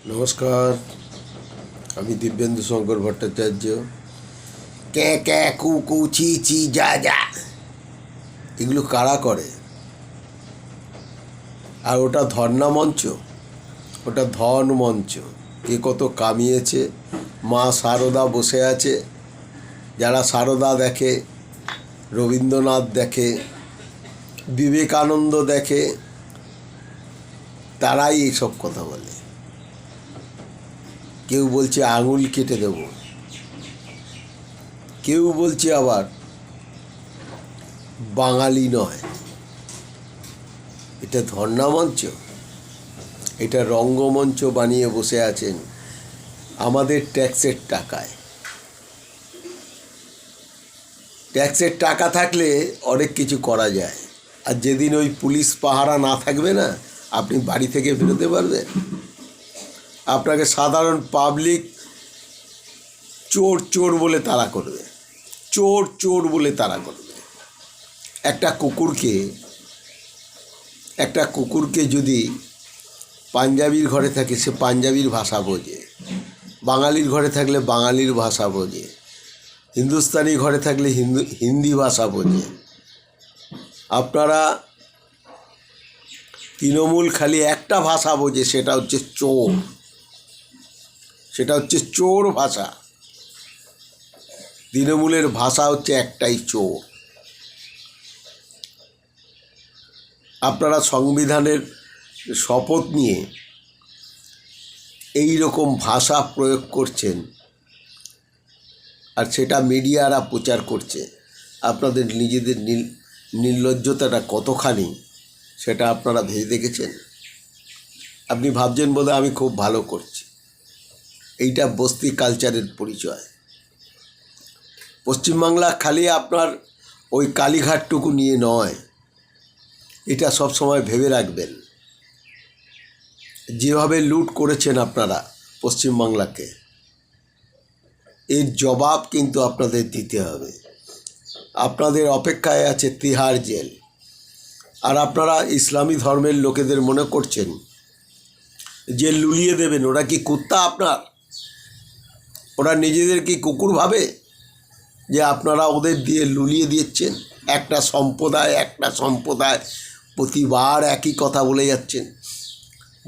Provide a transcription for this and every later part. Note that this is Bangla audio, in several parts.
নমস্কার, আমি দিব্যেন্দু শঙ্কর ভট্টাচার্য। ক্যা ক্যা কু কু চি চি যা যা এগুলো কারা করে? আর ওটা ধর্ণা মঞ্চ, ওটা ধন মঞ্চ। কে কত কামিয়েছে। মা সারদা বসে আছে, যারা সারদা দেখে, রবীন্দ্রনাথ দেখে, বিবেকানন্দ দেখে, তারাই এইসব কথা বলে। কেউ বলছে আঙুল কেটে দেব, কেউ বলছে আবার বাঙালি নয়। এটা ধর্ণা মঞ্চ, এটা রঙ্গমঞ্চ বানিয়ে বসে আছেন আমাদের ট্যাক্সের টাকায়। ট্যাক্সের টাকা থাকলে অনেক কিছু করা যায়। আর যেদিন ওই পুলিশ পাহারা না থাকবে না, আপনি বাড়ি থেকে বেরোতে পারবেন। আপনাকে সাধারণ পাবলিক চোর চোর বলে তাড়া করবে, চোর চোর বলে তাড়া করবে। একটা কুকুরকে যদি পাঞ্জাবির ঘরে থাকে, সে পাঞ্জাবির ভাষা বোঝে। বাঙালির ঘরে থাকলে বাঙালির ভাষা বোঝে। হিন্দুস্তানি ঘরে থাকলে হিন্দি ভাষা বোঝে। আপনারা তৃণমূল খালি একটা ভাষা বোঝে, সেটা হচ্ছে চোর। সেটা হচ্ছে চোর ভাষা। তৃণমূলের ভাষা হচ্ছে একটাই, চোর। আপনারা সংবিধানের শপথ নিয়ে এই রকম ভাষা প্রয়োগ করছেন, আর সেটা মিডিয়ারা প্রচার করছে। আপনাদের নিজেদের নির্লজ্জতাটা কতখানি, সেটা আপনারা ভেবে দেখেছেন? আপনি ভাবছেন বোধহয় আমি খুব ভালো করছি। এইটা বস্তি কালচারের পরিচয়। পশ্চিমবাংলা খালি আপনার ওই কালীঘাটটুকু নিয়ে নয়, এটা সব সময় ভেবে রাখবেন। যেভাবে লুট করেছেন আপনারা পশ্চিমবাংলাকে, এর জবাব কিন্তু আপনাদের দিতে হবে। আপনাদের অপেক্ষায় আছে তিহার জেল। আর আপনারা ইসলামী ধর্মের লোকেদের মনে করছেন যে লুলিয়ে দেবেন। ওরা কি কুত্তা আপনার? ওরা নিজেদের কি কুকুর ভাবে যে আপনারা ওদের দিয়ে লুলিয়ে দিচ্ছেন? একটা সম্প্রদায় প্রতিবার একই কথা বলে যাচ্ছেন।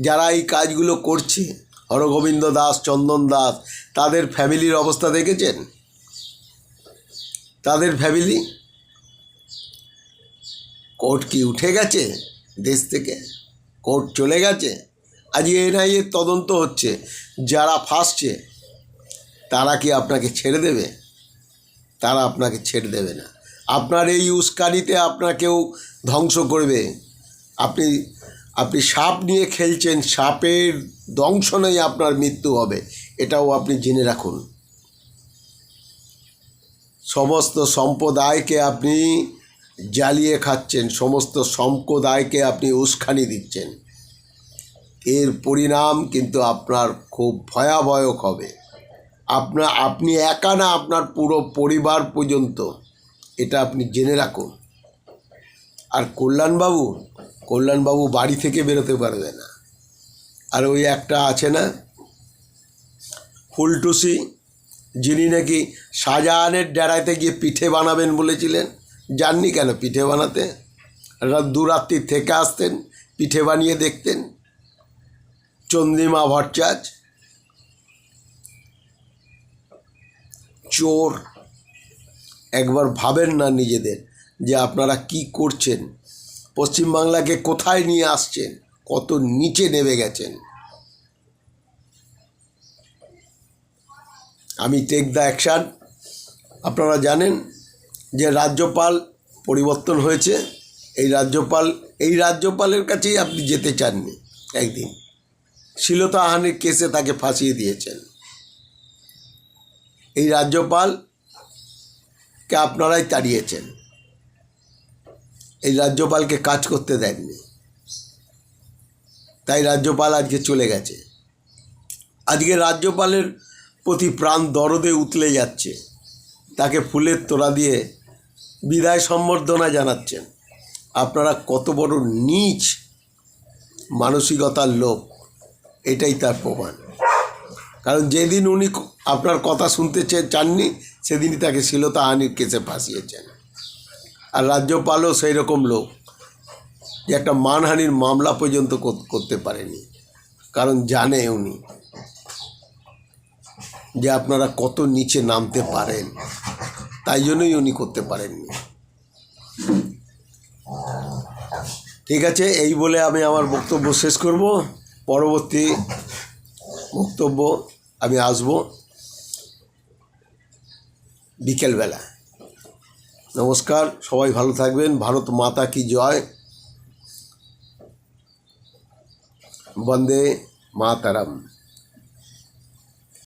যারা এই কাজগুলো করছে, হরগোবিন্দ দাস, চন্দন দাস, তাদের ফ্যামিলির অবস্থা দেখেছেন? তাদের ফ্যামিলি, কোর্ট কি উঠে গেছে দেশ থেকে? কোর্ট চলে গেছে। আজকে এনআইএর তদন্ত হচ্ছে। যারা ফাঁসছে তারা কি আপনাকে ছেড়ে দেবে? তারা আপনাকে ছেড়ে দেবে না। আপনার এই উস্কানিতে আপনাকেও ধ্বংস করবে। আপনি সাপ নিয়ে খেলছেন, সাপের দংশনেই আপনার মৃত্যু হবে, এটাও আপনি জেনে রাখুন। সমস্ত সম্প্রদায়কে আপনি জ্বালিয়ে খাচ্ছেন, সমস্ত সম্প্রদায়কে আপনি উস্কানি দিচ্ছেন। এর পরিণাম কিন্তু আপনার খুব ভয়াবহ হবে। আপনি একা না, আপনার পুরো পরিবার পর্যন্ত, এটা আপনি জেনে রাখুন। আর কল্যাণবাবু বাড়ি থেকে বেরোতে পারবে না। আর ওই একটা আছে না, ফুলটুসি, যিনি নাকি শাহজাহানের ডেরাতে গিয়ে পিঠে বানাবেন বলেছিলেন, যাননি কেন পিঠে বানাতে? দুরাত্রি থেকে আসতেন, পিঠে বানিয়ে দেখতেন। চন্দ্রিমা ভট্টাচার্য চোর। একবার ভাবেন না নিজেদের যে আপনারা কি করছেন, পশ্চিমবাংলাকে কোথায় নিয়ে আসছেন, কত নিচে নেমে গেছেন। আমি টেক দ্য অ্যাকশান। আপনারা জানেন যে রাজ্যপাল পরিবর্তন হয়েছে। এই রাজ্যপালের কাছেই আপনি যেতে চাননি। একদিন শ্লীলতাহানির কেসে তাকে ফাঁসিয়ে দিয়েছেন। এই রাজ্যপালকে আপনারাই তাড়িয়েছেন। এই রাজ্যপালকে কাজ করতে দেননি, তাই রাজ্যপাল আজকে চলে গেছে। আজকে রাজ্যপালের প্রতি প্রাণ দরদে উতলে যাচ্ছে। তাকে ফুলের তোড়া দিয়ে বিদায় সম্বর্ধনা জানাচ্ছেন। আপনারা কত বড় নীচ মানসিকতার লোক, এটাই তার প্রমাণ। কারণ যেদিন উনি আপনার কথা শুনতে চাননি সেদিনই তাকে শ্লীলতাহানির কেসে ফাঁসিয়েছেন। আর রাজ্যপালও সেই রকম লোক যে একটা মানহানির মামলা পর্যন্ত করতে পারেনি, কারণ জানে উনি যে আপনারা কত নিচে নামতে পারেন, তাই জন্যই উনি করতে পারেননি। ঠিক আছে, এই বলে আমি আমার বক্তব্য শেষ করব। পরবর্তী বক্তব্য আমি আসব বিকেলবেলা। নমস্কার, সবাই ভালো থাকবেন। ভারত মাতা কি জয়। বন্দে মাতারাম।